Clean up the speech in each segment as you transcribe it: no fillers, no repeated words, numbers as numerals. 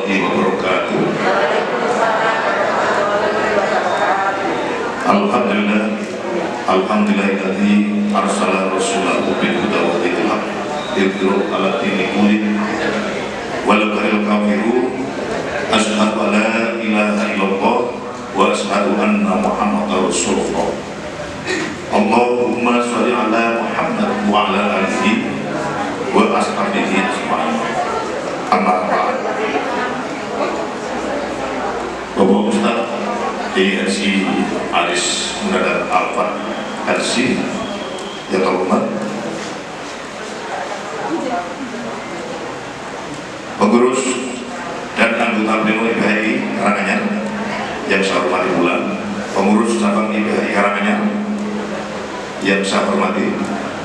warahmatullahi wabarakatuh. Alhamdulillahilladzi arsala rasulahu bil huda wa dinil haq yudhhiruhu 'ala dini kullih walau karihal kafirun. Asyhadu an la ilaha illallah wa asyhadu anna Muhammadar Rasulullah. Allahumma sholli ala Muhammad wa ala alihi wa ashabihi ajma'in. Amma ba'd. Bapak Ustaz DRC Aris Munadar Alfa RC yang terhormat, pengurus dan anggota pleno IPHI Karanganyar yang saya hormati pula, pengurus cabang IPHI Karanganyar yang saya hormati,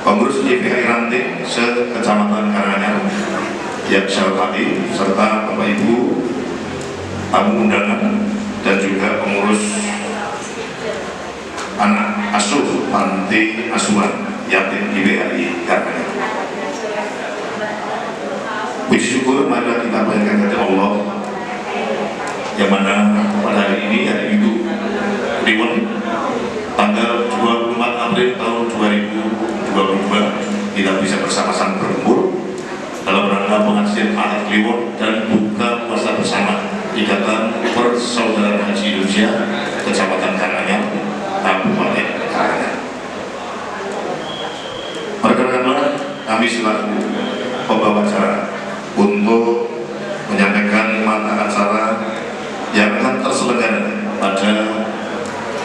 pengurus IPHI Ranting se-Kecamatan Karanganyar yang saya hormati, serta Bapak Ibu tamu undangan dan juga pengurus anak asuh panti asuhan yatim IPHI Karanganyar. Puji syukur marilah kita panjatkan kepada Allah yang mana pada hari ini, hari Minggu Kliwon, tanggal 24 April tahun 2022, kita bisa bersama-sama berkumpul dalam rangka pengajian Ahad Kliwon dan buka puasa bersama Ikatan Persaudaraan Haji Indonesia Kecamatan Karanganyar, Kabupaten Karanganyar. Perkenankanlah kami selaku pembawa acara untuk menyampaikan mata acara yang akan terselenggara pada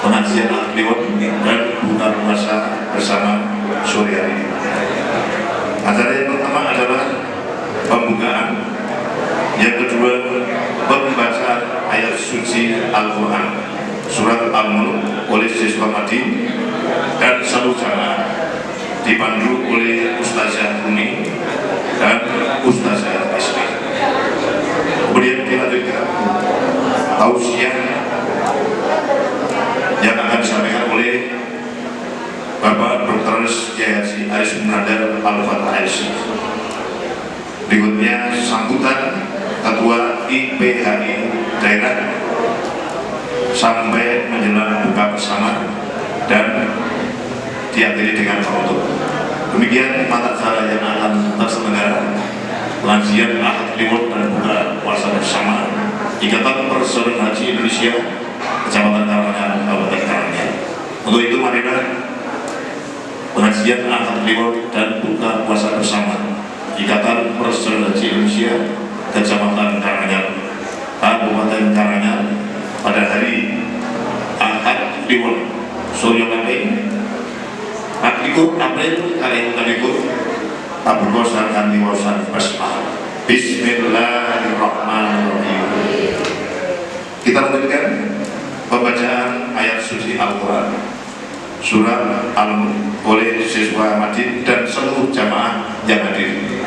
pengajian Ahad Kliwon dan buka puasa bersama sore hari ini. Acara yang pertama adalah pembukaan, yang kedua pembacaan ayat suci Al-Quran surat Al-Mulk oleh siswa Madi dan satu jamaah dipandu oleh Ustazah Umi dan Ustazah Ismi. Kemudian dilanjutkan tausiah yang akan disampaikan oleh Bapak Dr. Haji Aris Munadar Al-Fatah LC. Berikutnya sambutan Ketua IPHI Daerah sampai menjelang buka bersama dan diakhiri dengan penutup. Demikian mata acara yang akan terselenggara pengajian Ahad Kliwon dan buka puasa bersama Ikatan Persaudaraan Haji Indonesia Kecamatan Karanganyar, Kabupaten Karanganyar. Untuk itu marilah pengajian Ahad Kliwon dan buka puasa bersama Ikatan Persaudaraan Haji Indonesia Kecamatan Karanganyar, Kabupaten Karanganyar pada hari Ahad Kliwon Suryo Kaping 24 April kali ikut Abu Kosan Anti Wasan Basmah. Bismillahirrahmanirrahim. Kita lanjutkan pembacaan ayat suci Al-Quran surat Al-Mulk oleh siswa Madin dan seluruh jamaah yang hadir,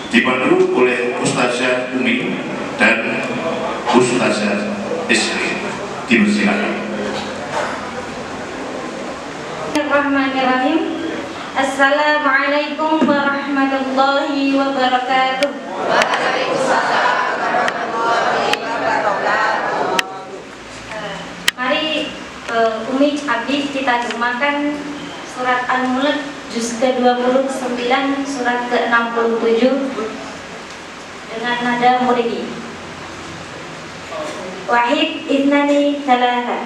dipandu oleh Ustazah Umi dan Ustazah Isri. Dipersilakan. Bismillahirrahmanirrahim. Assalamualaikum warahmatullahi wabarakatuh. Waalaikumsalam warahmatullahi wabarakatuh. Mari Umi Abdi kita terjemahkan surat Al-Mulk juz ke-29 surat ke-67 dengan nada muridi. Wahid idnani thalatha.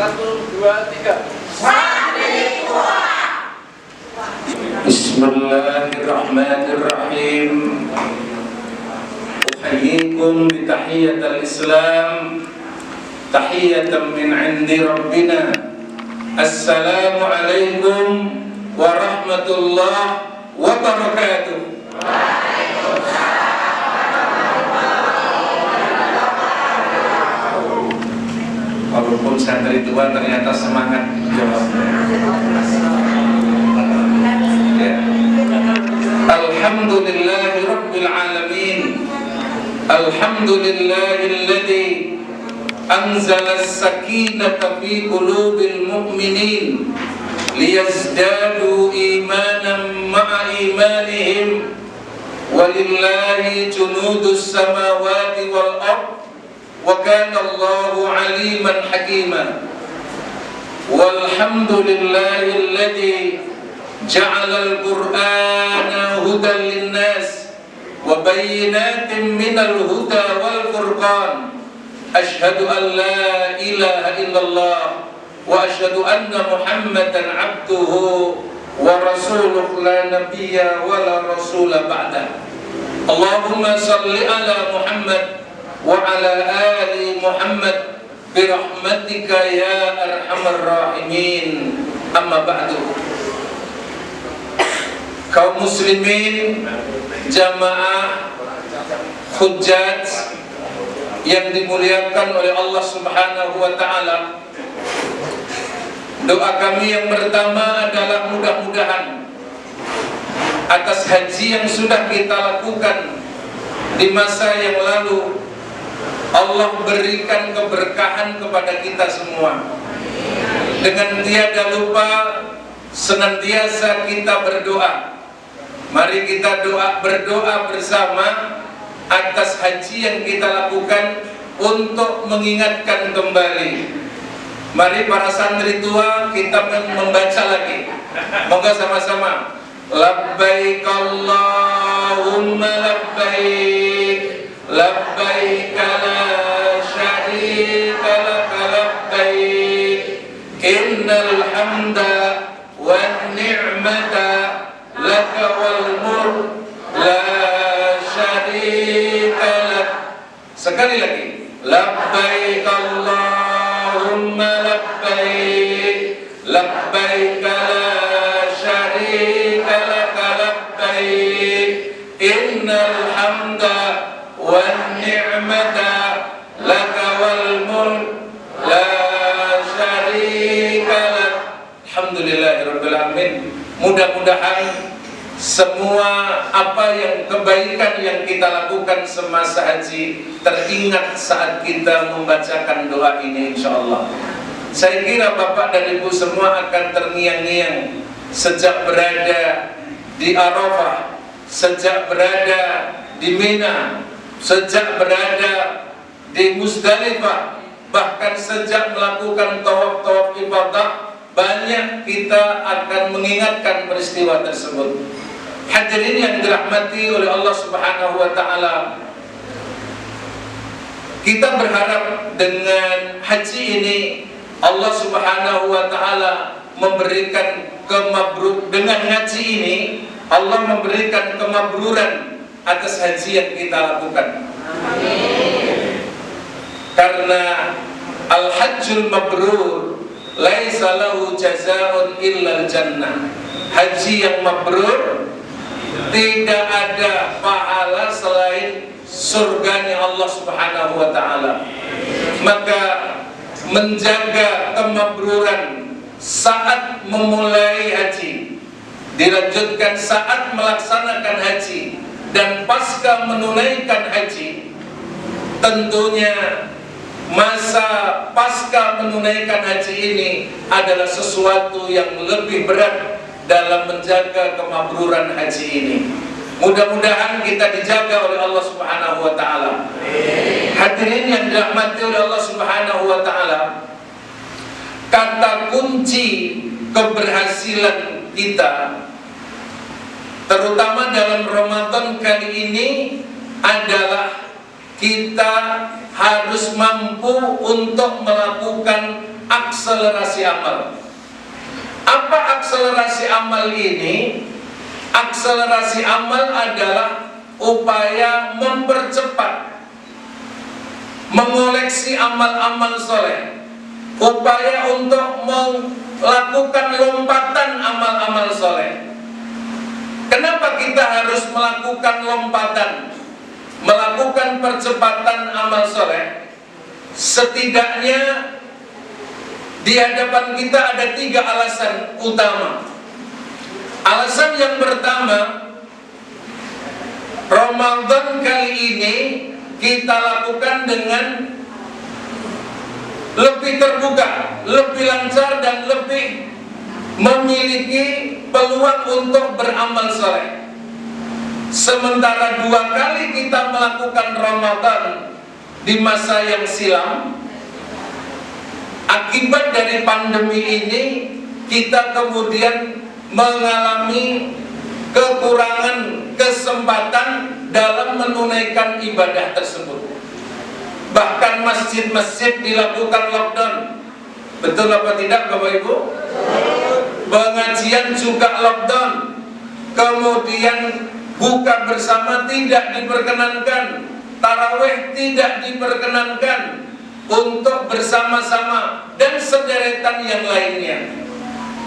1, 2, 3. Bismillahirrahmanirrahim. Uhayyikum bitahiyyatil Islam, tahiyatan min 'indi rabbina. Assalamualaikum warahmatullahi wabarakatuh. Walaupun santri tua ternyata semangat jawabnya. Ya. Alhamdulillahi rabbil alamin. Alhamdulillahilladzi anzala as-sakinata fi qulubil mu'minin liyazdadu imanan ma'a imanihim walillahi junudus samawati wal ardh wa kana Allahu aliman hakima. Walhamdulillahilladzi ja'ala al-Qur'ana hudan lin-nas wa bayyinatin minal huda wal furqan. Asyhadu an la ilaha illallah wa asyhadu anna Muhammadan abduhu wa rasuluhu la nabiyya wa la rasula ba'da. Allahumma salli ala Muhammad wa ala ali Muhammad birahmatika ya arhamar rahimin. Amma ba'du. Kaum muslimin, jamaah hujjat yang dimuliakan oleh Allah Subhanahu wa ta'ala, doa kami yang pertama adalah mudah-mudahan atas haji yang sudah kita lakukan di masa yang lalu, Allah berikan keberkahan kepada kita semua. Dengan tiada lupa senantiasa kita berdoa. Mari kita berdoa bersama atas haji yang kita lakukan untuk mengingatkan kembali. Mari para santri tua kita membaca lagi. Moga sama-sama. Labbaik Allahumma labbaik, labbaik la syarika lak labbaik, innal hamda wan ni'mata laka wal mulk la syarika lak. Sekali lagi. Labbaik Allahumma labbaik, labbaik la syarika lak labbaik, innal hamda wan ni'mata laka wal mulk la syarika lak. Alhamdulillahirabbil alamin. Mudah-mudahan semua apa yang kebaikan yang kita lakukan semasa haji teringat saat kita membacakan doa ini, insyaallah. Saya kira Bapak dan Ibu semua akan terngiang-ngiang sejak berada di Arafah, sejak berada di Mina, sejak berada di Muzdalifah, bahkan sejak melakukan tawaf-tawaf ibadah, banyak kita akan mengingatkan peristiwa tersebut. Hadirin yang dirahmati oleh Allah Subhanahu wa ta'ala, kita berharap dengan haji ini Allah Subhanahu wa ta'ala memberikan dengan haji ini Allah memberikan kemabruran atas haji yang kita lakukan. Amin. Karena al-hajjul mabrur laisa lahu jazaa'un illa al-jannah. Haji yang mabrur tidak ada pahala selain surganya Allah Subhanahu wa ta'ala. Maka menjaga kemabruran saat memulai haji, dilanjutkan saat melaksanakan haji, dan pasca menunaikan haji. Tentunya masa pasca menunaikan haji ini adalah sesuatu yang lebih berat dalam menjaga kemabruran haji ini. Mudah-mudahan kita dijaga oleh Allah Subhanahu wa ta'ala. Hadirin yang dirahmati oleh Allah Subhanahu wa ta'ala, kata kunci keberhasilan kita terutama dalam Ramadan kali ini adalah kita harus mampu untuk melakukan akselerasi amal. Apa akselerasi amal ini? Akselerasi amal adalah upaya mempercepat, mengoleksi amal-amal soleh, upaya untuk melakukan lompatan amal-amal soleh. Kenapa kita harus melakukan lompatan, melakukan percepatan amal soleh? Setidaknya di hadapan kita ada 3 alasan utama. Alasan yang pertama, Ramadan kali ini kita lakukan dengan lebih terbuka, lebih lancar, dan lebih memiliki peluang untuk beramal soleh. Sementara 2 kali kita melakukan Ramadan di masa yang silam, akibat dari pandemi ini kita kemudian mengalami kekurangan kesempatan dalam menunaikan ibadah tersebut. Bahkan masjid-masjid dilakukan lockdown. Betul apa tidak, Bapak Ibu? Pengajian juga lockdown. Kemudian buka bersama tidak diperkenankan, tarawih tidak diperkenankan untuk bersama-sama, dan sederetan yang lainnya.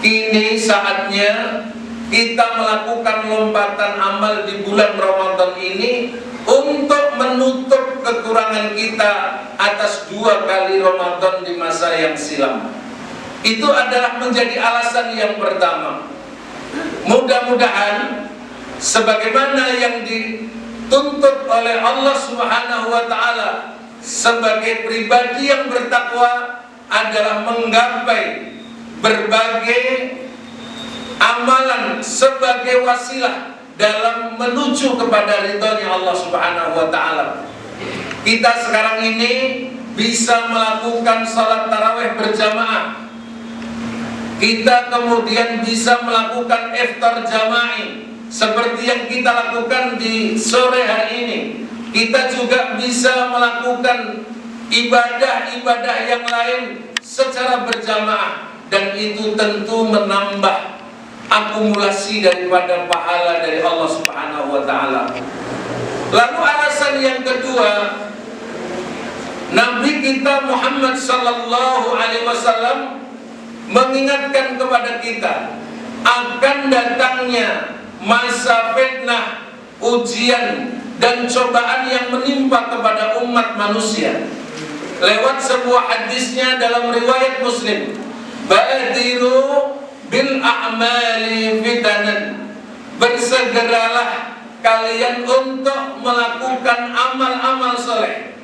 Kini saatnya kita melakukan lompatan amal di bulan Ramadan ini untuk menutup kekurangan kita atas 2 kali Ramadan di masa yang silam. Itu adalah menjadi alasan yang pertama. Mudah-mudahan sebagaimana yang dituntut oleh Allah Subhanahu wa Ta'ala sebagai pribadi yang bertakwa adalah menggapai berbagai amalan sebagai wasilah dalam menuju kepada ridhonya Allah Subhanahu wa Ta'ala. Kita sekarang ini bisa melakukan salat tarawih berjamaah. Kita kemudian bisa melakukan iftar jama'i seperti yang kita lakukan di sore hari ini. Kita juga bisa melakukan ibadah-ibadah yang lain secara berjamaah, dan itu tentu menambah akumulasi daripada pahala dari Allah Subhanahu wa Ta'ala. Lalu alasan yang kedua, Nabi kita Muhammad sallallahu alaihi wasallam mengingatkan kepada kita akan datangnya masa fitnah, ujian, dan cobaan yang menimpa kepada umat manusia. Lewat sebuah hadisnya dalam riwayat Muslim, badiru bil a'mali fitanan, bersegeralah kalian untuk melakukan amal-amal soleh.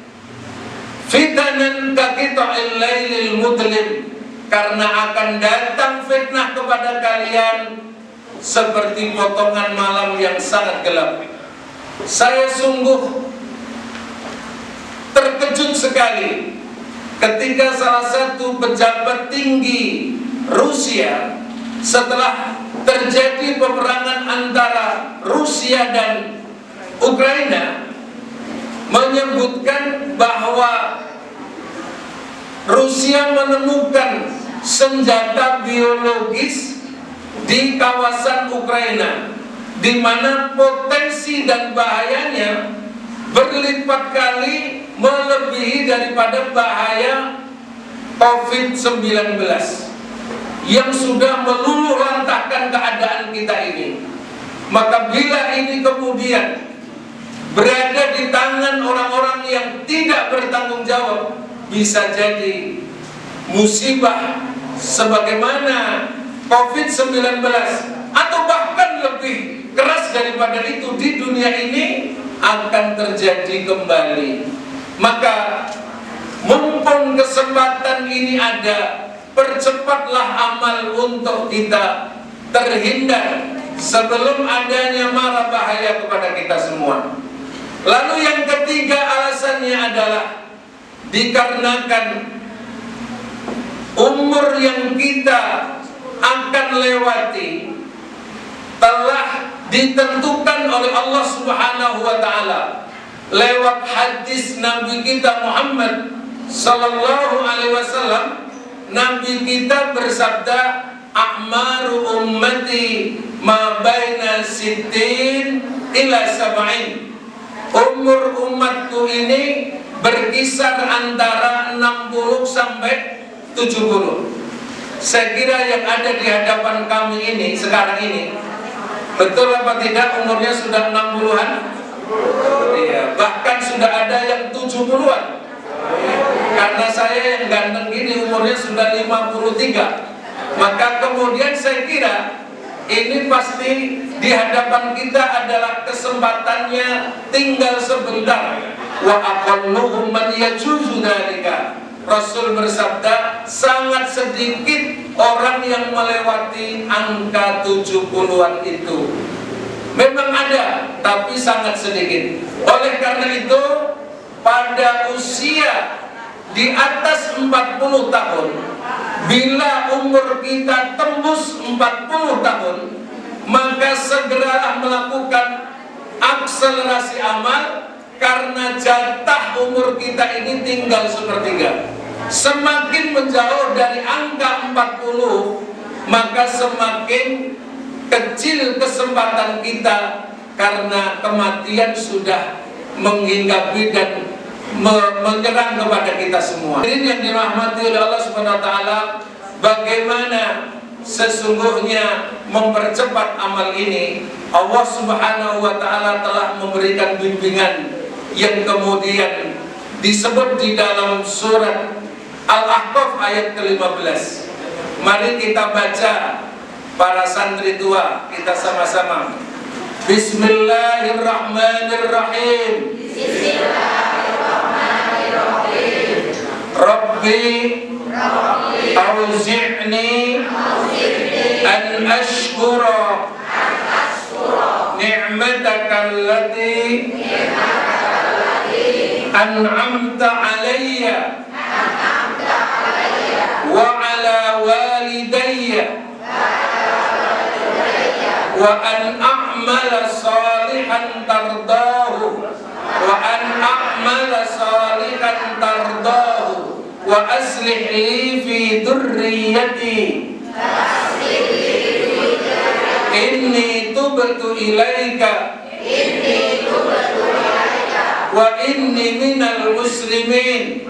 Fitanan kaqita'il lailil mudlim, karena akan datang fitnah kepada kalian seperti potongan malam yang sangat gelap. Saya sungguh terkejut sekali ketika salah satu pejabat tinggi Rusia, setelah terjadi peperangan antara Rusia dan Ukraina, menyebutkan bahwa Rusia menemukan senjata biologis di kawasan Ukraina, di mana potensi dan bahayanya berlipat kali melebihi daripada bahaya COVID-19 yang sudah meluluh lantahkan keadaan kita ini. Maka bila ini kemudian berada di tangan orang-orang yang tidak bertanggung jawab, bisa jadi musibah sebagaimana COVID-19 atau bahkan lebih keras daripada itu di dunia ini akan terjadi kembali. Maka mumpung kesempatan ini ada, percepatlah amal untuk kita terhindar sebelum adanya mara bahaya kepada kita semua. Lalu yang ketiga alasannya adalah dikarenakan umur yang kita akan lewati telah ditentukan oleh Allah Subhanahu wa Ta'ala lewat hadis Nabi kita Muhammad sallallahu alaihi wasallam, Nabi kita bersabda, a'maru ummati ma baina sittin ila sab'in. Umur umatku ini berkisar antara 60 sampai 70. Saya kira yang ada di hadapan kami ini sekarang ini, betul apa tidak umurnya sudah 60-an? Iya, bahkan sudah ada yang 70-an. Karena saya yang ganteng gini umurnya sudah 53. Maka kemudian saya kira ini pasti di hadapan kita adalah kesempatannya tinggal sebentar. Wa aqalluhum man yajuzu dzalika. Rasul bersabda, sangat sedikit orang yang melewati angka 70-an itu. Memang ada, tapi sangat sedikit. Oleh karena itu, pada usia di atas 40 tahun, bila umur kita tembus 40 tahun, maka segeralah melakukan akselerasi amal, karena jatah umur kita ini tinggal sepertiga. Semakin menjauh dari angka 40, maka semakin kecil kesempatan kita, karena kematian sudah menghinggapi dan menyerang kepada kita semua. Ini yang dirahmati oleh Allah Subhanahu wa taala, bagaimana sesungguhnya mempercepat amal ini. Allah Subhanahu wa taala telah memberikan bimbingan yang kemudian disebut di dalam surat Al-Ahqaf ayat ke-15. Mari kita baca, para santri tua, kita sama-sama. Bismillahirrahmanirrahim. Bismillahirrahmanirrahim. Rabbi auzi'ni an ashkura ni'mataka allati an'amta alayya wa ala walidayya wa an a'mala salihan tardahu wa aslih li fi dhurriyyati inni tubtu ilaika wa inni minal muslimin.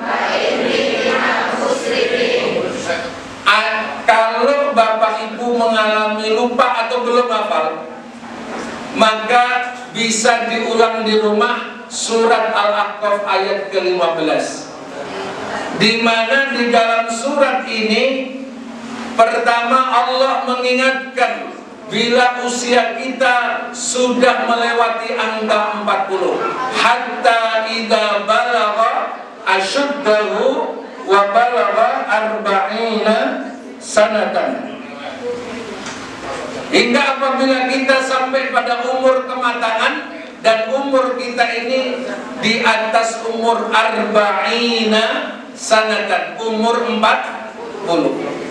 Kalau Bapak Ibu mengalami lupa atau belum hafal, maka bisa diulang di rumah surat Al-Ahqaf ayat ke-15, di mana di dalam surat ini pertama Allah mengingatkan bila usia kita sudah melewati angka 40, hatta idza balagha ashuddahu wa balagha arba'ina sanatan, hingga apabila kita sampai pada umur kematangan dan umur kita ini di atas umur arba'ina sanatan, umur 40.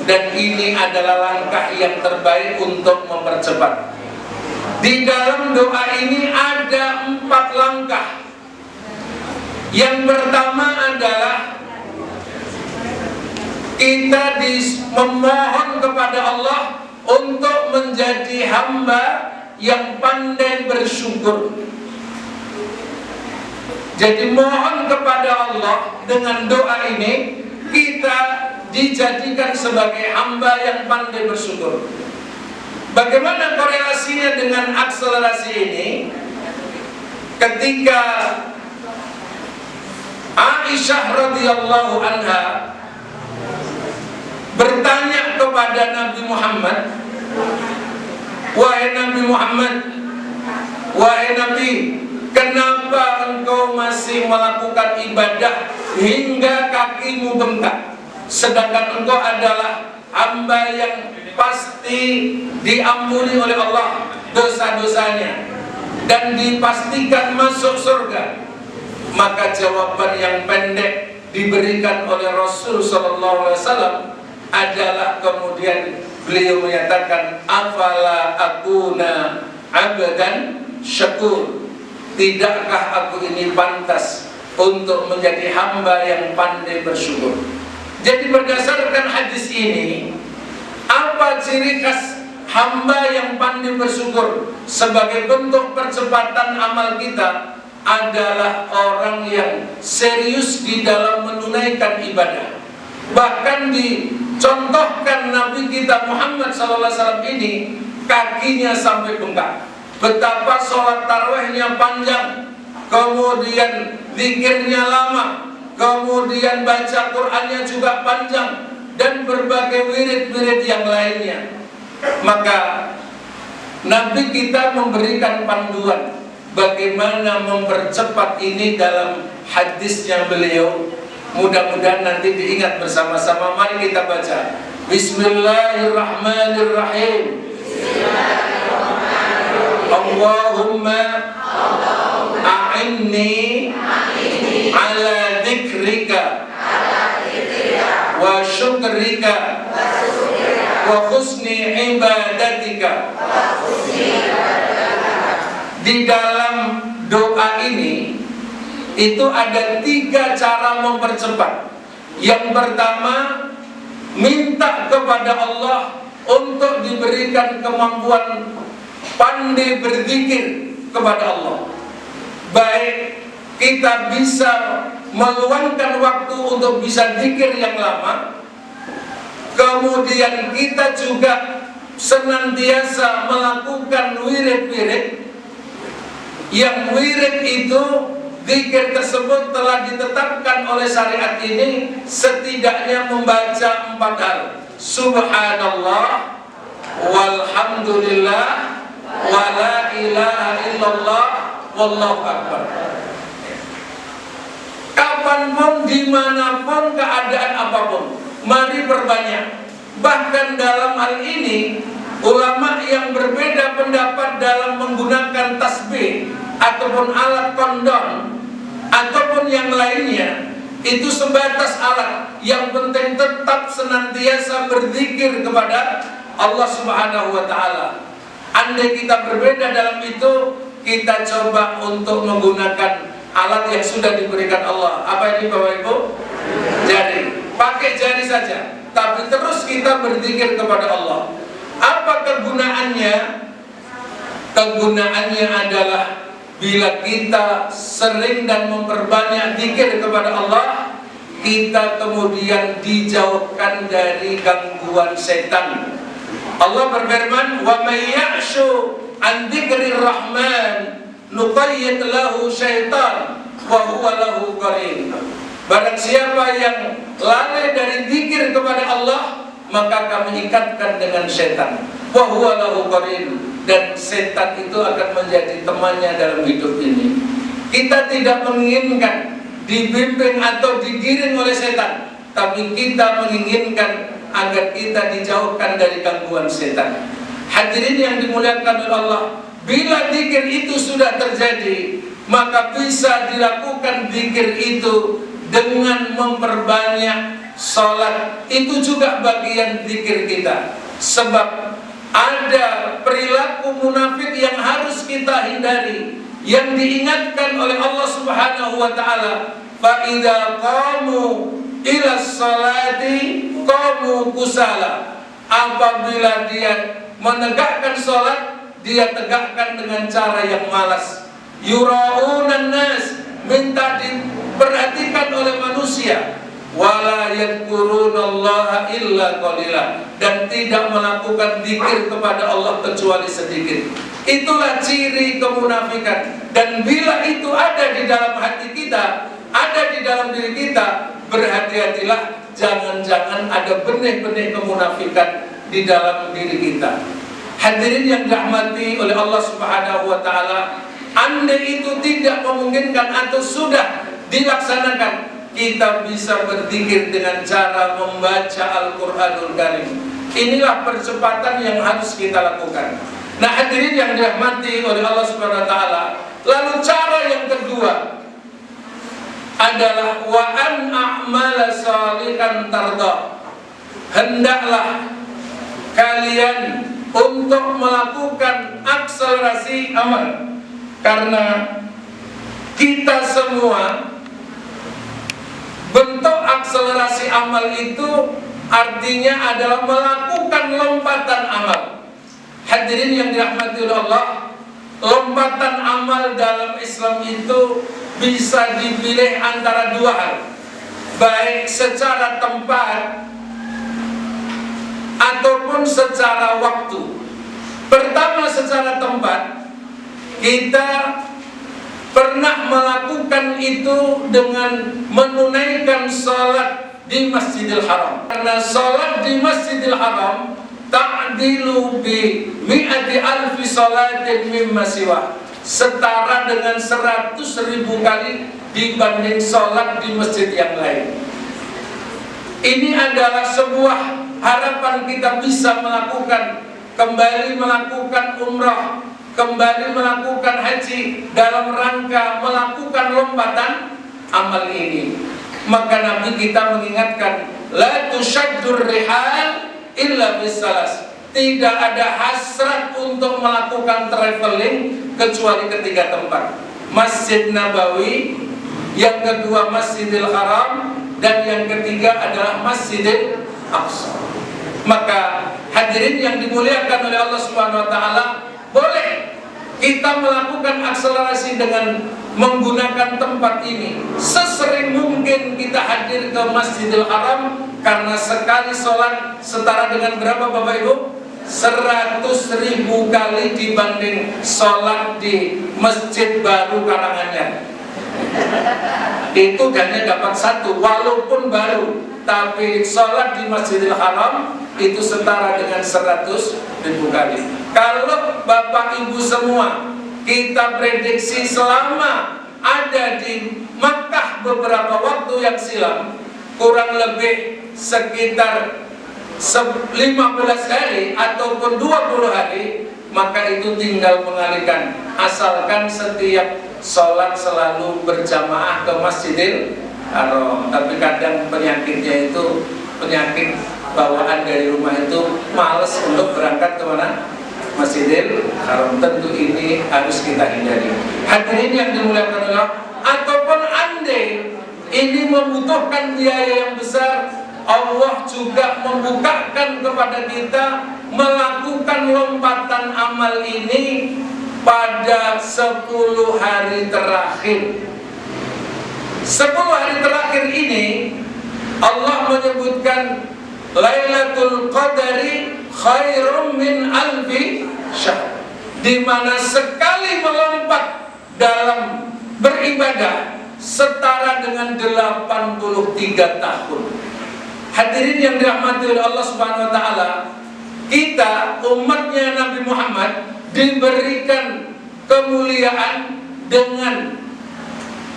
Dan ini adalah langkah yang terbaik untuk mempercepat. Di dalam doa ini ada 4 langkah. Yang pertama adalah kita memohon kepada Allah untuk menjadi hamba yang pandai bersyukur. Jadi mohon kepada Allah dengan doa ini, kita dijadikan sebagai hamba yang pandai bersyukur. Bagaimana korelasinya dengan akselerasi ini? Ketika Aisyah radhiyallahu anha bertanya kepada Nabi Muhammad, wahai Nabi Muhammad, wahai Nabi, kenapa engkau masih melakukan ibadah hingga kakimu bengkak, sedangkan engkau adalah hamba yang pasti diampuni oleh Allah dosa-dosanya dan dipastikan masuk surga? Maka jawaban yang pendek diberikan oleh Rasul sallallahu alaihi wasallam adalah kemudian beliau menyatakan, afala akuna abdan syakur, tidakkah aku ini pantas untuk menjadi hamba yang pandai bersyukur? Jadi berdasarkan hadis ini, apa ciri khas hamba yang pandai bersyukur? Sebagai bentuk percepatan amal kita adalah orang yang serius di dalam menunaikan ibadah. Bahkan dicontohkan Nabi kita Muhammad SAW ini, kakinya sampai bengkak. Betapa sholat tarawihnya panjang, kemudian zikirnya lama, kemudian baca Qur'annya juga panjang, dan berbagai wirid-wirid yang lainnya. Maka Nabi kita memberikan panduan bagaimana mempercepat ini dalam hadisnya beliau. Mudah-mudahan nanti diingat bersama-sama. Mari kita baca. Bismillahirrahmanirrahim. Allahumma a'inni ala dzikrika wa syukrika wa husni ibadatika. Di dalam doa ini itu ada 3 cara mempercepat. Yang pertama, minta kepada Allah untuk diberikan kemampuan pandai berzikir kepada Allah. Baik kita bisa meluangkan waktu untuk bisa zikir yang lama, kemudian kita juga senantiasa melakukan wirid-wirid, yang wirid itu, zikir tersebut telah ditetapkan oleh syariat ini setidaknya membaca 4 hal. Subhanallah, walhamdulillah, wa la ilaha illallah, wallahu akbar. Kapanpun, dimanapun, keadaan apapun, mari perbanyak. Bahkan dalam hal ini, ulama yang berbeda pendapat dalam menggunakan tasbih ataupun alat kondom ataupun yang lainnya, itu sebatas alat. Yang penting tetap senantiasa berzikir kepada Allah Subhanahu wa ta'ala. Andai kita berbeda dalam itu, kita coba untuk menggunakan alat yang sudah diberikan Allah. Apa ini Bapak Ibu? Jari. Pakai jari saja, tapi terus kita berzikir kepada Allah. Apa kegunaannya? Kegunaannya adalah bila kita sering dan memperbanyak zikir kepada Allah, kita kemudian dijauhkan dari gangguan setan. Allah berfirman, "Wa may ya'shu an dzikrir rahman nuqayyid lahu syaitan wa huwa lahu qarin." Barang siapa yang lalai dari zikir kepada Allah, maka kami ikatkan dengan setan. Wa huwa lahu qarin, dan setan itu akan menjadi temannya dalam hidup ini. Kita tidak menginginkan dibimbing atau digiring oleh setan, tapi kita menginginkan agar kita dijauhkan dari gangguan setan. Hadirin yang dimuliakan oleh Allah, bila zikir itu sudah terjadi, maka bisa dilakukan zikir itu dengan memperbanyak salat. Itu juga bagian zikir kita. Sebab ada perilaku munafik yang harus kita hindari, yang diingatkan oleh Allah Subhanahu wa ta'ala, fa idza qamu ila sholati qamu kusala. Apabila dia menegakkan sholat, dia tegakkan dengan cara yang malas. Yura'unan nas, minta diperhatikan oleh manusia. Wala yadhkurunallaha illa qalila, dan tidak melakukan zikir kepada Allah kecuali sedikit. Itulah ciri kemunafikan. Dan bila itu ada di dalam hati kita, ada di dalam diri kita, berhati-hatilah, jangan-jangan ada benih-benih kemunafikan di dalam diri kita. Hadirin yang dirahmati oleh Allah Subhanahu wa ta'ala, andai itu tidak memungkinkan atau sudah dilaksanakan, kita bisa berzikir dengan cara membaca Al-Quranul Karim. Inilah percepatan yang harus kita lakukan. Nah, hadirin yang dirahmati oleh Allah Subhanahu wa ta'ala, lalu cara yang kedua adalah wa an a'mala salihan tarda. Hendaklah kalian untuk melakukan akselerasi amal, karena kita semua Bentuk akselerasi amal itu artinya adalah melakukan lompatan amal. Hadirin yang dirahmati oleh Allah, lompatan amal dalam Islam itu bisa dipilih antara dua hal, baik secara tempat ataupun secara waktu. Pertama, secara tempat, kita pernah melakukan itu dengan menunaikan sholat di Masjidil Haram. Karena sholat di Masjidil Haram ta'dilu bi mi'ati alfi sholatin mimma siwa, setara dengan 100.000 kali dibanding sholat di masjid yang lain. Ini adalah sebuah harapan kita bisa kembali melakukan umrah, kembali melakukan haji dalam rangka melakukan lompatan amal ini. Maka Nabi kita mengingatkan, la tushaddur rihal illa bisalas. Tidak ada hasrat untuk melakukan traveling kecuali ketiga tempat: Masjid Nabawi, yang kedua Masjidil Haram, dan yang ketiga adalah Masjidil Aqsa. Maka hadirin yang dimuliakan oleh Allah Subhanahu wa taala, boleh kita melakukan akselerasi dengan menggunakan tempat ini. Sesering mungkin kita hadir ke Masjidil Haram, karena sekali sholat setara dengan berapa Bapak Ibu? 100.000 kali dibanding sholat di Masjid Baru Karanganyar. Itu hanya dapat satu, walaupun baru, tapi sholat di Masjidil Haram itu setara dengan 100.000 kali. Kalau Bapak Ibu semua kita prediksi selama ada di Makkah beberapa waktu yang silam, kurang lebih sekitar 15 hari ataupun 20 hari, maka itu tinggal mengalihkan, asalkan setiap sholat selalu berjamaah ke Masjidil Haram. Tapi kadang penyakitnya itu penyakit bawaan dari rumah, itu males untuk berangkat ke mana? Masjidil Haram. Tentu ini harus kita hindari. Hadirin yang dimuliakan Allah, ataupun andai ini membutuhkan biaya yang besar, Allah juga membukakan kepada kita melakukan lompatan amal ini pada 10 hari terakhir. 10 hari terakhir ini Allah menyebutkan Lailatul Qadari khairum min alfi syahr, di mana sekali melompat dalam beribadah setara dengan 83 tahun. Hadirin yang dirahmati oleh Allah Subhanahu wa taala, kita umatnya Nabi Muhammad diberikan kemuliaan dengan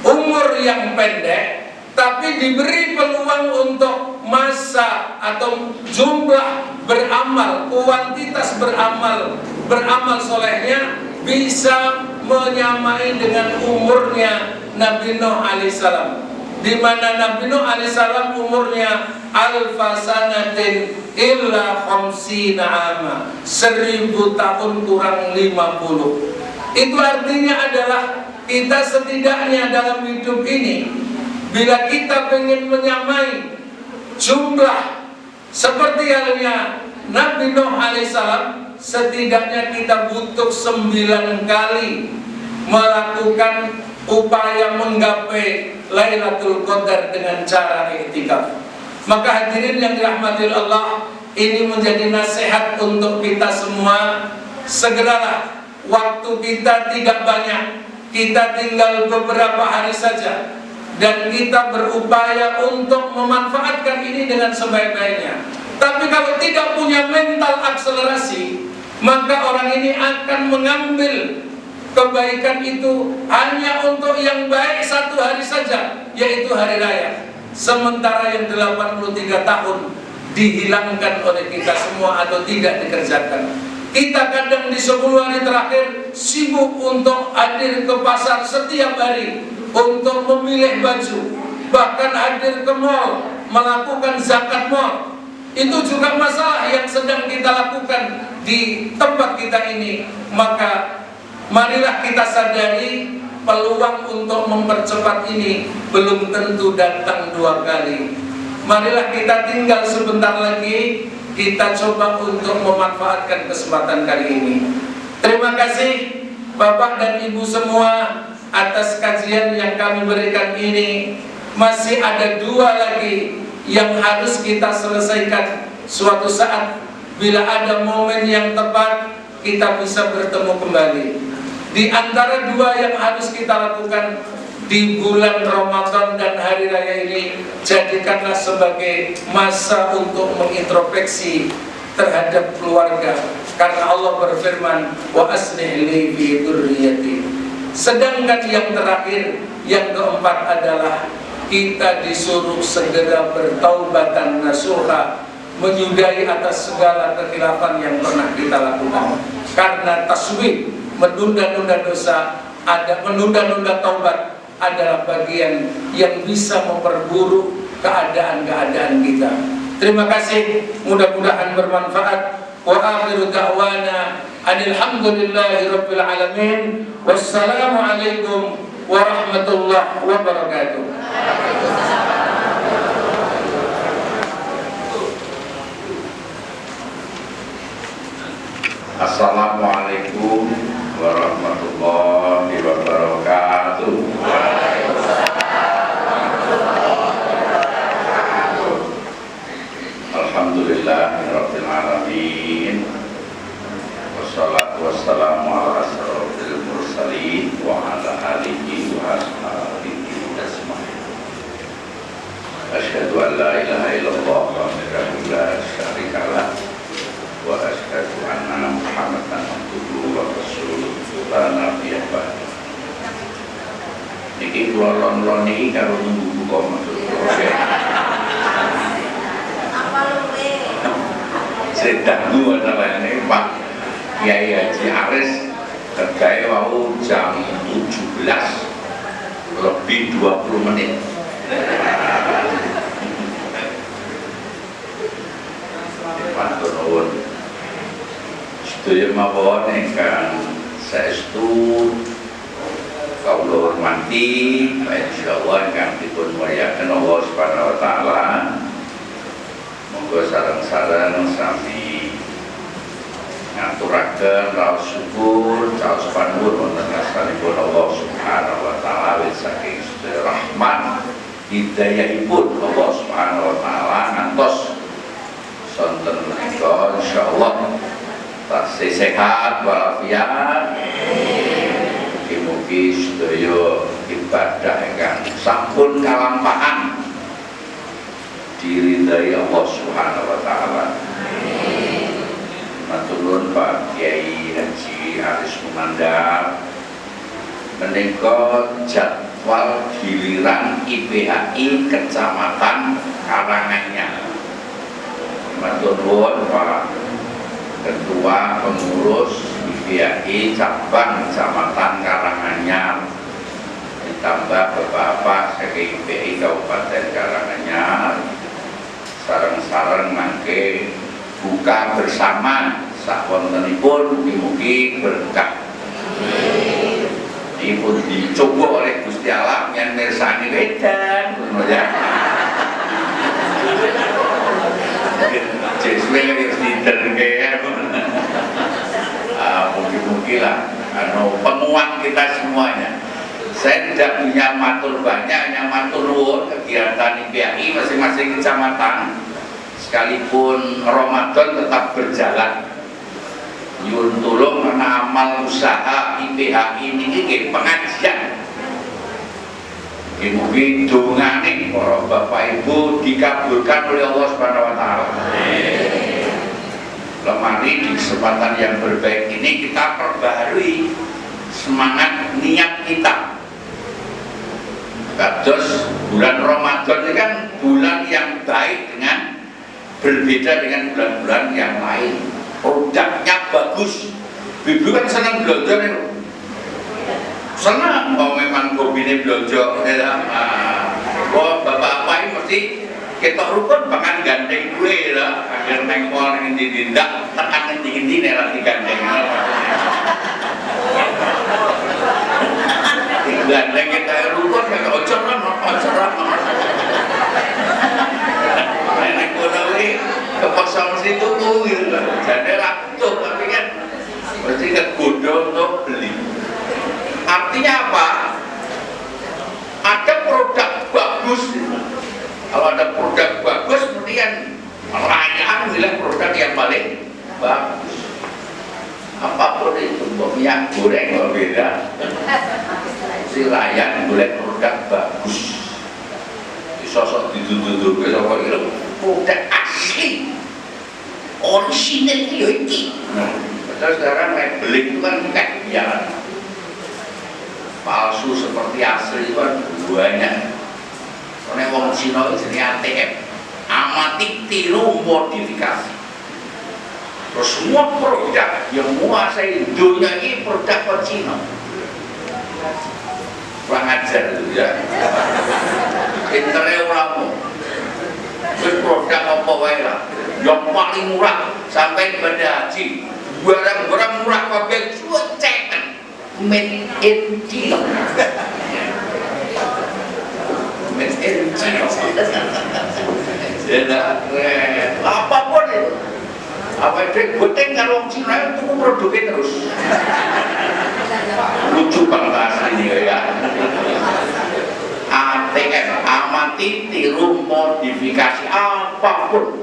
umur yang pendek, tapi diberi peluang untuk masa atau jumlah beramal, kuantitas beramal solehnya bisa menyamai dengan umurnya Nabi Nuh alaihissalam, di mana Nabi Nuh alaihissalam umurnya alfasanatin illa khamsina ama, 1000 tahun kurang 50. Itu artinya adalah kita setidaknya dalam hidup ini, bila kita ingin menyamai jumlah seperti halnya Nabi Nuh alaihissalam, setidaknya kita butuh 9 kali melakukan upaya menggapai Lailatul Qadar dengan cara iktikaf. Maka hadirin yang dirahmati Allah, ini menjadi nasihat untuk kita semua. Segeralah, waktu kita tidak banyak, kita tinggal beberapa hari saja, dan kita berupaya untuk memanfaatkan ini dengan sebaik-baiknya. Tapi kalau tidak punya mental akselerasi, maka orang ini akan mengambil kebaikan itu hanya untuk yang baik 1 hari saja, yaitu hari raya. Sementara yang 83 tahun dihilangkan oleh kita semua atau tidak dikerjakan. Kita kadang di 10 hari terakhir sibuk untuk hadir ke pasar setiap hari untuk memilih baju, bahkan hadir ke mall melakukan zakat mall. Itu juga masalah yang sedang kita lakukan di tempat kita ini. Maka marilah kita sadari peluang untuk mempercepat ini belum tentu datang 2 kali. Marilah kita tinggal sebentar lagi, kita coba untuk memanfaatkan kesempatan kali ini. Terima kasih Bapak dan Ibu semua atas kajian yang kami berikan ini. Masih ada 2 lagi yang harus kita selesaikan suatu saat. Bila ada momen yang tepat, kita bisa bertemu kembali. Di antara 2 yang harus kita lakukan di bulan Ramadan dan Hari Raya ini, jadikanlah sebagai masa untuk mengintrospeksi terhadap keluarga. Karena Allah berfirman, wa aslih li fi dzurriyyati. Sedangkan yang terakhir, yang keempat adalah kita disuruh segera bertaubatan nasuha, menyudahi atas segala kekhilafan yang pernah kita lakukan. Karena taswib, menunda-nunda dosa, ada menunda-nunda taubat adalah bagian yang bisa memperburuk keadaan-keadaan kita. Terima kasih, mudah-mudahan bermanfaat. Wa akhiru da'wana alhamdulillahi rabbil alamin. Wassalamualaikum warahmatullahi wabarakatuh. Assalamualaikum warahmatullahi wabarakatuh. Alhamdulillahirabbil alamin. Wassalatu wassalamu ala asyrofil mursalin wa ala alihi wa ashabihi ajmain. Asyhadu an la ilaha illallah wahdahu la syarika lah wa asyhadu anna Muhammadan abduhu wa rasuluh la nabiyya ba'da. Niki kula lon-lon niki karo nunggu buka maksud sedang adalah ini Pak Kiai Haji Aris kerjanya wau jam 17 lebih 20 menit. Matur nuwun. Sedaya mawon ingkang saestu kawula hormati, insyaallah ingkang dipun mulyakaken Allah Subhanahu wa taala. Monggo sareng-sareng sami ngaturaken raos syukur, caos panuwun wonten ngarsanipun Allah Subhanahu wa taala wis saking sedaya rahmat hidayahipun Allah Subhanahu wa taala ngantos sonten menika insyaallah tasih sehat walafiat. Mugi-mugi sedaya ibadah ingkang sampun kalampahan diridhai Allah Subhanahu wa taala. Matur nuwun Pak Kiai Haji Aris Munandar. Menika jadwal giliran IPHI Kecamatan Karanganyar. Matur nuwun Pak Ketua Pengurus IPHI Cabang Kecamatan Karanganyar, ditambah Bapak saking IPHI Kabupaten Karanganyar, sareng-sareng mangke buka bersama sakontenipun mugi berkah. Ini pun dicoba oleh Gusti Allah yang mirsani wedan ya. Jeswe wis diterke ya. Mugi-mugi lah penguat kita semuanya. Saya tidak punya matur banyak, hanya matur nuwun kegiatan IPHI masing-masing kecamatan. Sekalipun Ramadan tetap berjalan. Nyuwun tulung karena amal usaha IPHI ini pengajian. Mugi-mugi dongane para Bapak Ibu dikabulkan oleh Allah Subhanahu wa taala. Lemari di kesempatan yang berbaik ini kita perbaharui semangat niat kita. Kados bulan Ramadan ini kan bulan yang baik dengan berbeda dengan bulan-bulan yang lain. Produknya bagus. Ibu kan senang belanja nih. Senang kalau memang hobinya belanja. Kalau bapak-bapak ini mesti kita rukun bahkan gandeng gue lah. Agar neng mall yang ditindak tekan nanti nih nanti gandeng. Gandeng kita rukun kan ocoran. Nenek kono iki kepaksa mesti tuku gitu kan. Jane ra butuh tapi kan mesti kegoda untuk beli. Artinya apa? Ada produk bagus. Kalau ada produk bagus kemudian perayaan milih produk yang paling bagus. Apapun itu, minyak goreng nggak beda. Si layan boleh produk bagus. Sosok dituduh-tuduh sosok itu produk asli, orisinal itu. Padahal sekarang labeling itu kan kayak biaran. Palsu seperti asli itu kan banyak. Karena orang Cina itu jenis ATM, amati tiru modifikasi. Terus semua produk yang menguasai dunia ini produk Cina. Kurang ajar itu ya. Internet orang terus produk apa wae lah. Yang paling murah sampai pada haji. Barang-barang murah kabeh ceken made in China. Made in China. Apapun itu. Apa itu goteng kalau Cina itu produknya terus. Lucu banget asli ya. ATM, amati tiru modifikasi apapun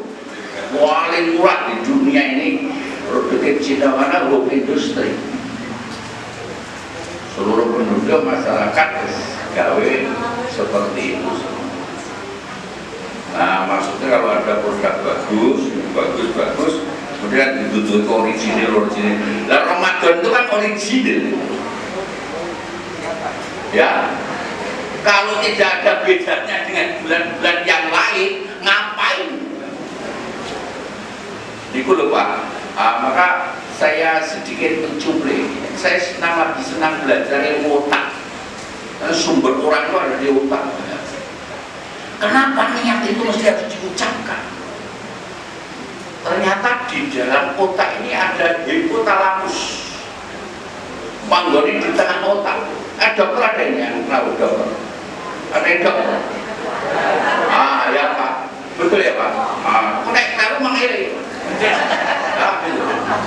paling murah di dunia ini produknya Cina mana home industri. Seluruh penduduk masyarakat gawe seperti itu. Nah maksudnya kalau ada produk bagus kemudian ditutup original. Nah Ramadan itu kan original ya. Kalau tidak ada bedanya dengan bulan-bulan yang lain ngapain itu lho Pak. Maka saya sedikit mencuplik, saya lagi senang belajar ilmu otak. Sumber orang itu ada di otak. Kenapa niat itu mesti harus diucapkan? Ternyata di dalam otak ini ada hipotalamus, manggoni di tengah otak. Dokter ada ini yang tahu dokter? Ada yang dokter? Ya Pak, betul ya Pak. Kena tahu mengiri.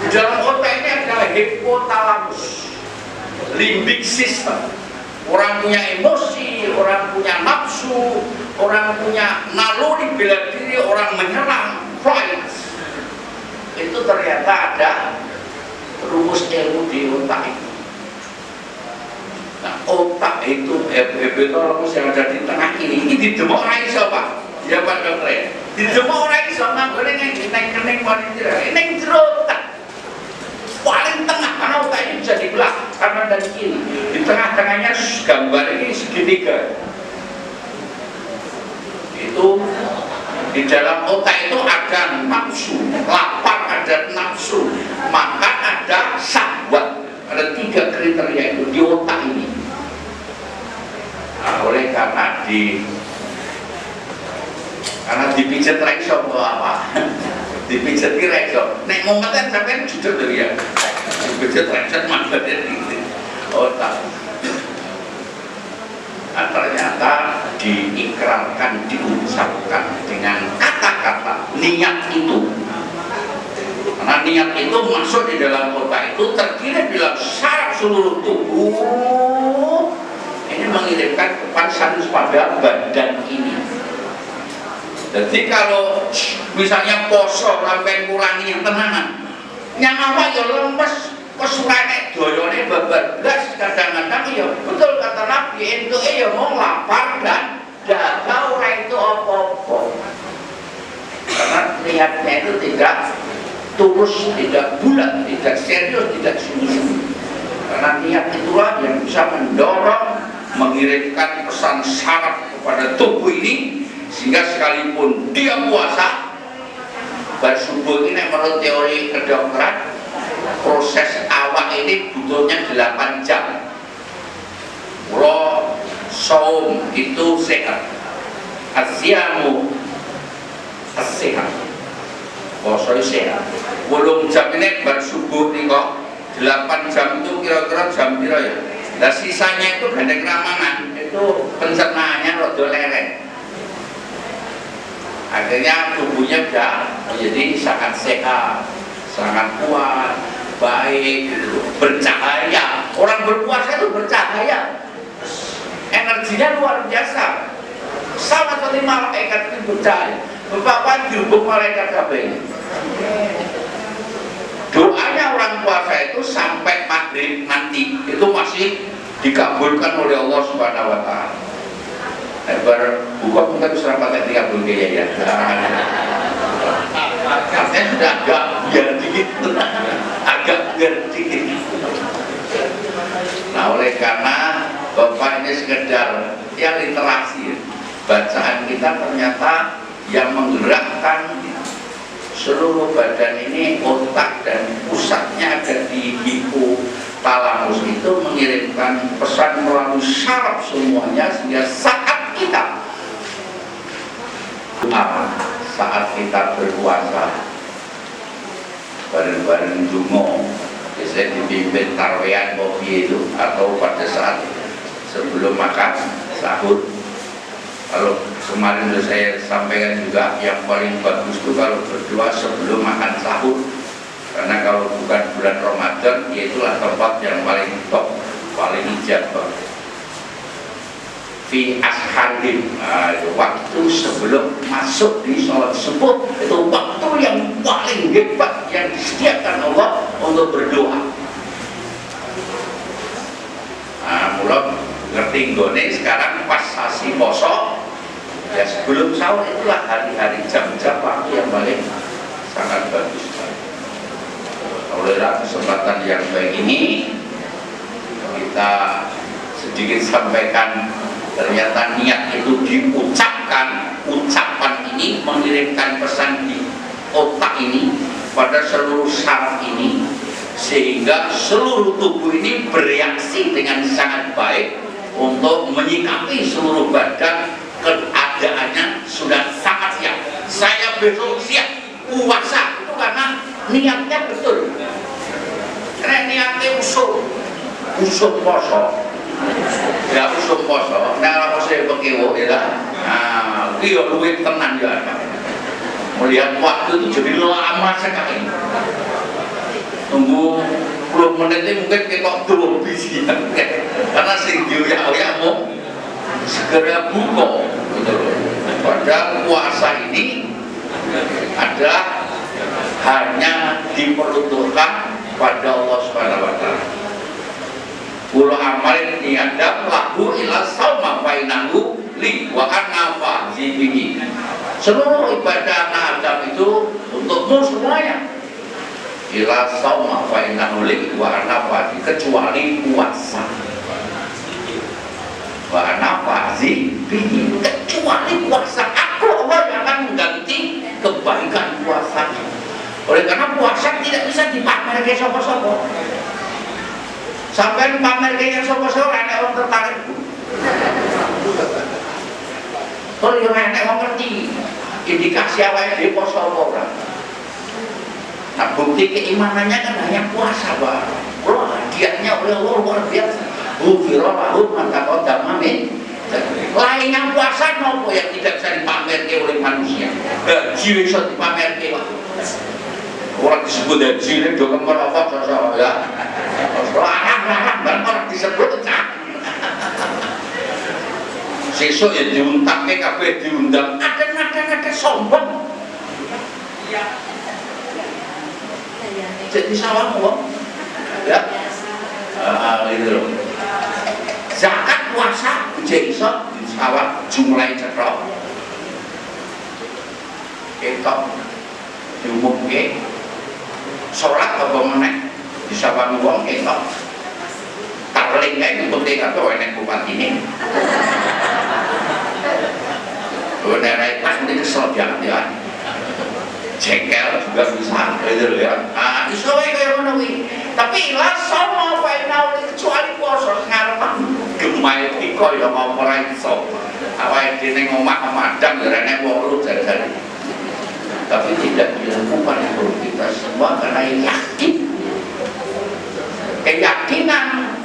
Di dalam otak ini adalah hipotalamus, limbic system. Orang punya emosi, orang punya nafsu, orang punya naluri bela diri, orang menyerang, fight. Itu ternyata ada rumus ilmu di otak itu. Nah, otak itu rumus yang ada di tengah ini didemok ora iso Pak. Ya Pak Dokter. Didemok ora iso manggone ning kening monitor. Ning jero otak. Paling tengah karena otak ini bisa dibelah kanan dan kiri. Di tengah-tengahnya gambar ini segitiga. Itu di dalam otak itu ada nafsu, lapar ada nafsu, makan ada syahwat. Ada 3 kriteria itu di otak ini. Nah, oleh karena dipijat raiso apa? Dipijat raiso. Nek momen sampai jujur dari ya. Dipijat raiso maksudnya di otak. Nah, ternyata diikrarkan, diucapkan dengan kata-kata niat itu. Karena niat itu masuk di dalam otak itu terkirim dalam saraf seluruh tubuh. Ini mengirimkan kepada pada badan ini. Jadi kalau misalnya poso sampai kurangi yang tenanan, yang apa ya lemes, kesurane doyone bablas kadang-kadang ya betul kata Nabi itu ya mau lapar dan daga ora itu apa-apa. Karena niatnya itu tidak tulus, tidak bulat, tidak serius, tidak sungguh-sungguh. Karena niat itulah yang bisa mendorong, mengirimkan pesan saraf kepada tubuh ini, sehingga sekalipun dia puasa, bersubuh ini menurut teori kedokteran, proses awak ini butuhnya 8 jam. Kalau saum itu sehat, asyamu sehat. Poso sehat. 8 jam ini bar subuh nih kok. 8 jam itu kira-kira jam berapa ya? Nah sisanya itu gandeng ramangan, itu pencernaannya rada leren. Akhirnya tubuhnya udah menjadi sangat sehat, sangat kuat, baik, gitu, bercahaya. Orang berpuasa itu bercahaya, energinya luar biasa. Sama seperti malaikat itu bercahaya. Bapak dihubung malaikat kabeh. Doanya orang puasa itu sampai maghrib nanti itu masih dikabulkan oleh Allah Subhanahu wa Ta'ala. Buka mungkin sudah pakai 30 ya. Artinya sudah agak biar dikit, agak biar dikit. Nah oleh karena Bapak ini sekedar ya literasi, bacaan kita ternyata yang menggerakkan seluruh badan ini, otak dan pusatnya ada di hipotalamus itu mengirimkan pesan melalui saraf semuanya, sehingga saat kita berpuasa bareng-bareng dungo biasanya dipimpin tarwean kopi itu, atau pada saat sebelum makan sahur. Kalau kemarin sudah saya sampaikan juga, yang paling bagus itu kalau berdoa sebelum makan sahur, karena kalau bukan bulan Ramadan, itulah tempat yang paling top, paling ijabah. Fi asharin, waktu sebelum masuk di sholat subuh, itu waktu yang paling hebat yang disediakan Allah untuk berdoa. Nah, mulai ngerti nggone sekarang pas sasi poso ya, sebelum sahur itulah hari-hari jam-jam waktu yang paling sangat bagus. Oleh kesempatan yang baik ini kita sedikit sampaikan, ternyata niat itu diucapkan, ucapan ini mengirimkan pesan di otak ini pada seluruh saraf ini, sehingga seluruh tubuh ini bereaksi dengan sangat baik untuk menyikapi seluruh badan. Keadaannya sudah sangat siap. Saya besok siap puasa itu karena niatnya betul. Karena niatnya usul poso. Ya usul poso. Nah poso yang begitu ya. Nah, dia luwih tenan ya. Melihat waktu itu jadi lama sekali. Tunggu 10 menit ini mungkin kita dulu bisi, karena sing dioyak-oyak mau segera buka gitu loh. Padahal puasa ini adalah hanya diperuntukkan pada Allah Subhanahu wa Ta'ala. Kulo amalin niadam lahu ila sauma fainahu li wa anna fa'zibihi. Seluruh ibadah Adam itu untukmu semuanya. Ila sauma fainahu li wa anna fa'zibihi, kecuali puasa. Wa anna fa'zibihi, kecuali puasa. Aku Allah yang akan mengganti kebaikan puasa. Oleh karena puasa tidak bisa dipamer ke sapa-sapa. Sampai pamer ke yang sapa-sapa ana wong tertarik. Kalau yang enak wong ngerti indikasi awake dhewe poso apa ora. Nah, bukti keimanannya kan hanya puasa, Pak. Kalau hadiahnya oleh Allah luar biasa. Ghufira lahu ma taqaddama min lainnya puasa nopo yang tidak bisa dipamerke oleh manusia. Haji bisa dipamerke, Pak. Orang disebut haji ini do kemerokok sosok ya. Larang-larang dan orang disebut cak. Sesuk ya diuntake kabeh diundang. Ada sombong. Jadi sawang wong. Ya. Itu loh. Zakat puasa jadi iso disawang jumlahe cetok. Ketok diumumke. Sholat apa meneh disawang wong ketok. Tarling kae penting atau enek bupati ini. Daerah pas mesti kesel ya. Jengkel juga bisa, gitu ya. Ah, iso wae kaya ngono kuwi. Tapi la sama final kecuali poso ngarepan gemai piko ya mau ora iso. Awake dhewe ning omah madang ya enek wong loro jare-jare. Tapi tidak dilakukan oleh kita semua karena yakin. Keyakinan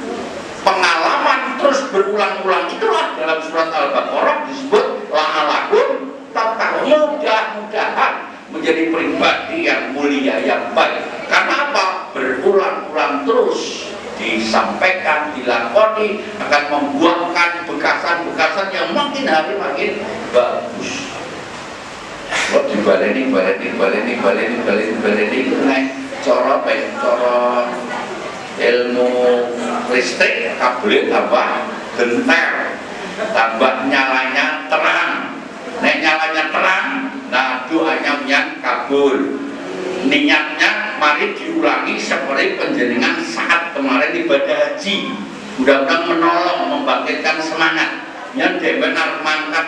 pengalaman terus berulang-ulang, itulah dalam surat Al-Baqarah disebut la'alakum tattaqun, mudah-mudahan menjadi pribadi yang mulia, yang baik. Karena apa? Berulang-ulang terus disampaikan, dilakoni, akan membuahkan bekasan-bekasan yang makin hari makin bagus. Kok dibaleni itu naik cara baik, cara ilmu listrik, kabel tambah genter, tambah nyalanya terang. Nek nyalanya terang, nah doanya yang kabul. Niatnya mari diulangi seperti penjenengan saat kemarin ibadah haji, mudah-mudahan menolong, membangkitkan semangat. Yang dia benar mangkat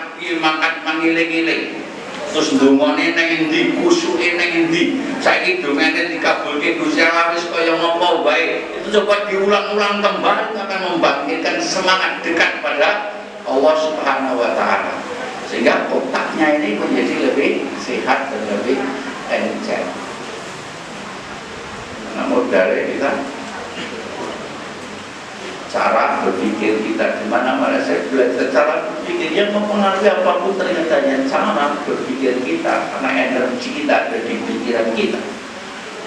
mangiling-iling, terus ndongone nang endi, kusuke nang endi, saiki dongane dikabulke Gusti Allah wis kaya ngopo wae. Itu coba diulang-ulang kembali, akan membangkitkan semangat dekat pada Allah Subhanahu wa taala. Sehingga otaknya ini menjadi lebih sehat dan lebih encer. Namun dari kita, cara berpikir kita di mana-mana saya belajar cara berpikir yang mempengaruhi apapun ternyata yang cara berpikir kita, karena energi kita ada di pikiran kita.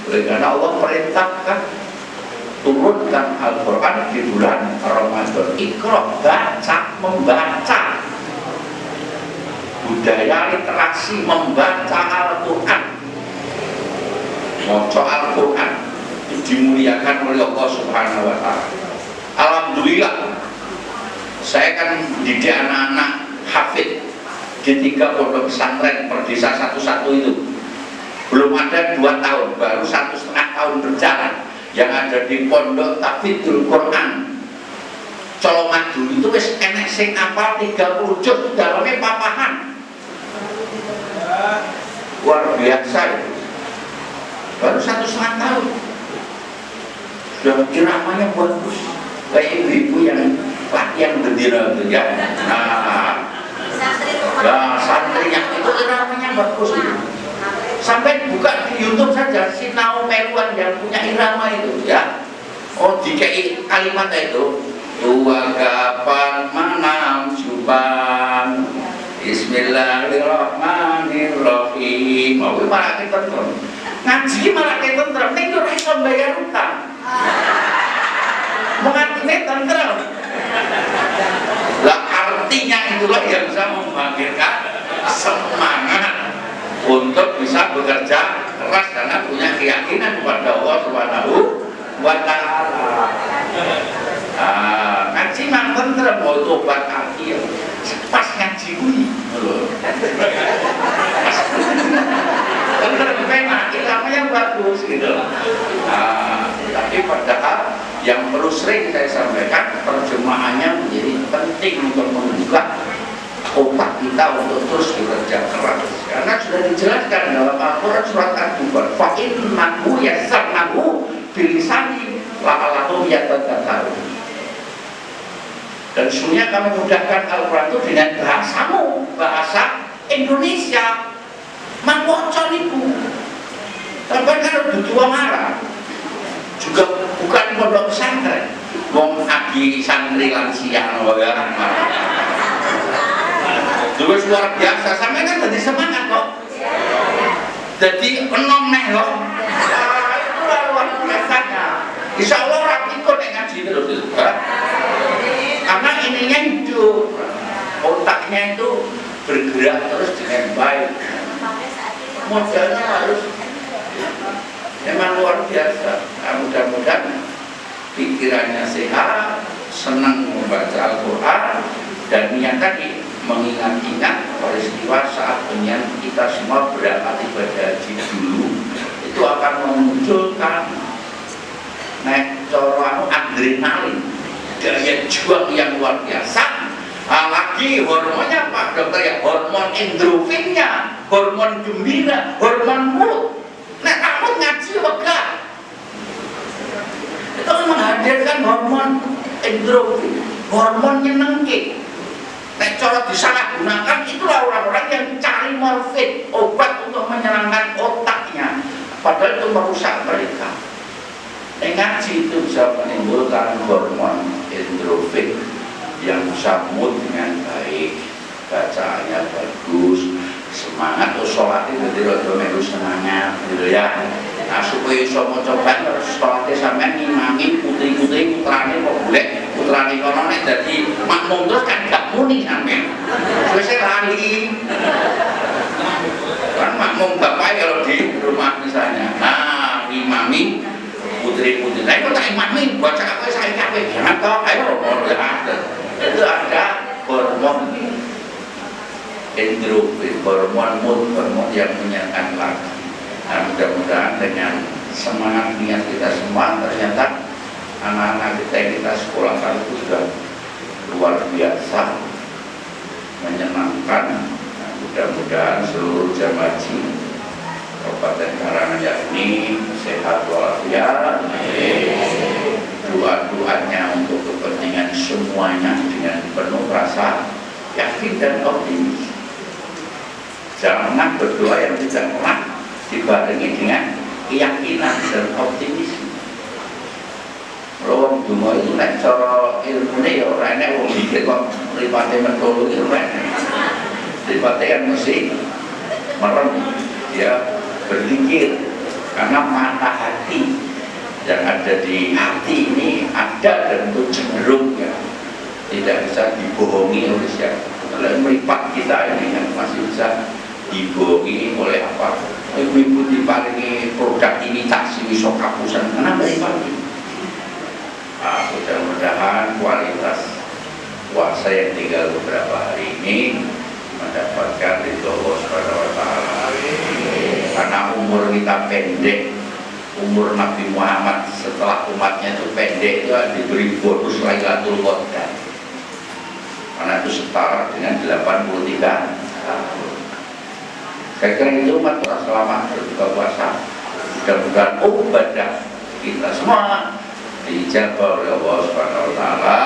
Oleh karena Allah perintahkan turunkan Al-Quran di bulan Ramadan. Iqra, baca, membaca, budaya literasi membaca Al-Quran, membaca Al-Quran itu dimuliakan oleh Allah Subhanahu wa taala. Alhamdulillah, saya kan didik anak-anak hafid di 3 pondok pesantren per desa satu-satu itu. Belum ada 2 tahun, baru 1,5 tahun berjalan. Yang ada di pondok Tahfidzul Quran Colomadu itu wis enek sing apal 30 juz, dalamnya papahan. Luar biasa itu. Baru 1,5 tahun. Sudah iramanya bagus. Kayak ibu-ibu yang latihan bendera itu ya. Nah, santrinya itu iramanya bagus itu. Sampai buka di YouTube saja, Sinau Meluan yang punya irama itu ya. Oh, DKI kalimat itu tua kapan manam juban Bismillahirrahmanirrahim. Mau malah kita tentrem. Ngaji malah kita tentrem. Nek ora iso bayar utang. Mengatine tentrem. Lah artinya itulah yang bisa membangkitkan semangat untuk bisa bekerja keras karena punya keyakinan kepada Allah Subhanahu wa taala. Ngaji mang tentrem mau tobat kaki pas ngaji kuwi lho. Tentrem memang iramanya bagus gitu. Tapi padahal yang perlu sering saya sampaikan, terjemahannya menjadi penting untuk membuka otak kita untuk terus bekerja keras. Karena sudah dijelaskan dalam Al-Quran surat Ad-Dubar, fa'innahu yassarnahu bilisani la'allahum yatadzakkarun. Dan sebenarnya kami mudahkan Al-Quran itu dengan bahasamu, bahasa Indonesia. Mangwocon ibu. Tapi kalau dua marah juga bukan pondok pesantren. Wong agi santri lansia ya. Terus luar biasa, sampai kan jadi semangat kok. Jadi enom neh kok. Itulah luar biasanya. Insya Allah orang ikut yang ngaji terus. Karena ininya hidup, otaknya itu bergerak terus dengan baik. Modalnya harus memang luar biasa. Mudah-mudahan pikirannya sehat, senang membaca Al-Quran, dan niat tadi mengingat-ingat peristiwa saat kita semua berangkat ibadah haji dulu, itu akan memunculkan adrenalin, daya juang yang luar biasa. Lagi hormonnya Pak Dokter ya, hormon endorfinnya, hormon gembira, hormon mood. Nek kamu ngaji wegah, itu menghadirkan hormon endorfin, hormon nyenengke. Nek cara disalahgunakan, itulah orang-orang yang cari morfin, obat untuk menyenangkan otaknya, padahal itu merusak mereka. Nek ngaji itu bisa menimbulkan hormon introvert yang bisa mood dengan baik, bacaannya bagus, semangat, sholatnya jadi rodo melu semangat gitu ya. Nah supaya bisa mencoba sholatnya sampai ngimami putri-putri putrane kok boleh putrane kono nek dadi makmum terus kan gak muni sampean wis lali kan makmum bapak kalau di rumah misalnya nah ngimami putri-putri nah itu tak imami baca apa saya capek jangan toh ayo itu ada hormon endorfin, hormon mood, hormon yang menyenangkan lagi. Nah, mudah-mudahan dengan semangat niat kita semua ternyata anak-anak kita sekolahkan itu sudah luar biasa menyenangkan. Nah, mudah-mudahan seluruh jamaah haji Kabupaten Karanganyar ini sehat walafiat. Doa-doanya untuk kepentingan semuanya dengan penuh rasa yakin dan optimis. Jangan berdoa yang tidak pernah dibarengi dengan keyakinan dan optimisme. Kalau dungo itu nek cara ilmune ya ora enek wong mikir kok mripate mentolo iki ora enek. Mripate kan mesti merem ya berpikir karena mata hati yang ada di hati ini ada dan itu cenderung ya tidak bisa dibohongi oleh siapa. Kalau meripat kita ini kan masih bisa dibohongi oleh apa? Ibu-ibu diparingi produk imitasi wisok kapusan, kenapa meripat? Nah, mudah-mudahan kualitas puasa yang tinggal beberapa hari ini mendapatkan ridho Allah Subhanahu wa Ta'ala. Karena umur kita pendek, umur Nabi Muhammad setelah umatnya itu pendek itu diberi bonus Lailatul Qadar. Karena itu setara dengan 83 tahun. Saya kira itu umat telah selamat berbuka puasa. Mudah-mudahan ibadah kita semua dijabah oleh Allah Subhanahu wa Ta'ala.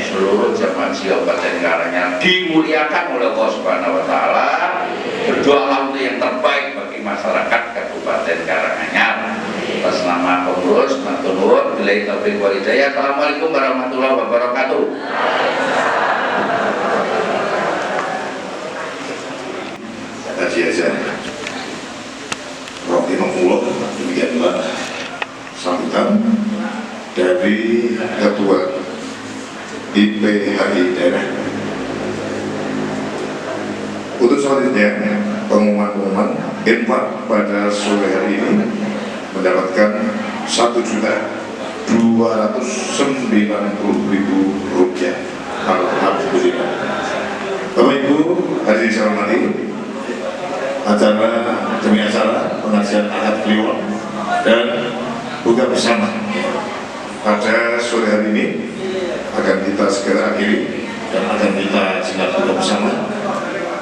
Seluruh jamaah haji Kabupaten Karanganyar dimuliakan oleh Allah Subhanahu wa Ta'ala. Berdoalah untuk yang terbaik bagi masyarakat Kabupaten Karanganyar. Atas nama pengurus, matur nuwun, billahi taufiq wal hidayah. Assalamualaikum warahmatullahi wabarakatuh. Haji aja rahimahullah, demikianlah sambutan dari Ketua IPHI daerah. Untuk selanjutnya pengumuman infak pada sore hari ini mendapatkan Rp1.290.000. Alhamdulillah. Bapak Ibu hadirin saya hormati, acara demi acara pengajian akad kliwon dan buka bersama pada sore hari ini akan kita segera akhiri dan akan kita singkat buka bersama.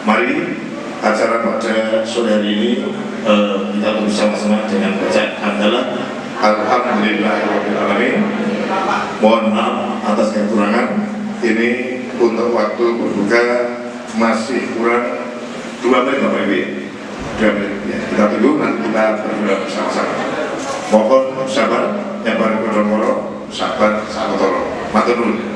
Mari acara pada sore hari ini kita bersama-sama dengan bacaan hamdalah alhamdulillahirobbilalamin. Mohon maaf atas kekurangan. Ini untuk waktu berbuka masih kurang 2 menit Bapak Ibu. 2 menit ya. Kita tunggu nanti kita berdoa bersama-sama. Mohon sabar, yang baru berdoa sabar, sabar, matur nuwun.